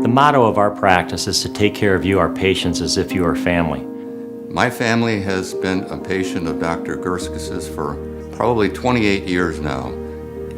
The motto of our practice is to take care of you, our patients, as if you are family. My family has been a patient of Dr. Girskis's for probably 28 years now.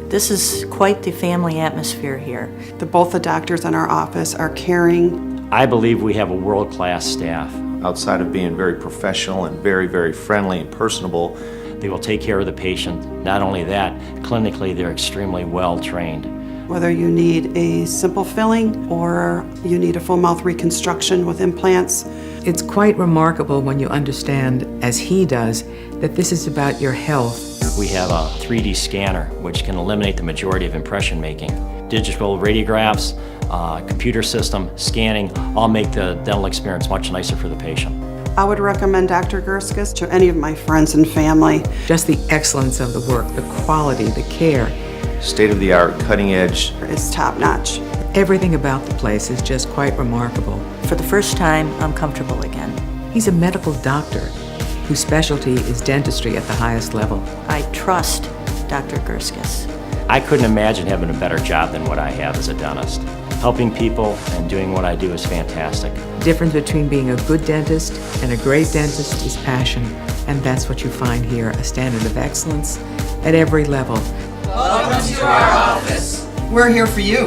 This is quite the family atmosphere here. Both the doctors in our office are caring. I believe we have a world-class staff. Outside of being very professional and very friendly and personable, they will take care of the patient. Not only that, clinically they're extremely well trained. Whether you need a simple filling or you need a full mouth reconstruction with implants. It's quite remarkable when you understand, as he does, that this is about your health. We have a 3D scanner which can eliminate the majority of impression making. Digital radiographs, computer system, scanning, all make the dental experience much nicer for the patient. I would recommend Dr. Girskis to any of my friends and family. Just the excellence of the work, the quality, the care. State-of-the-art, cutting edge. Is top-notch. Everything about the place is just quite remarkable. For the first time, I'm comfortable again. He's a medical doctor whose specialty is dentistry at the highest level. I trust Dr. Girskis. I couldn't imagine having a better job than what I have as a dentist. Helping people and doing what I do is fantastic. The difference between being a good dentist and a great dentist is passion, and that's what you find here, a standard of excellence at every level. Welcome to our office. We're here for you.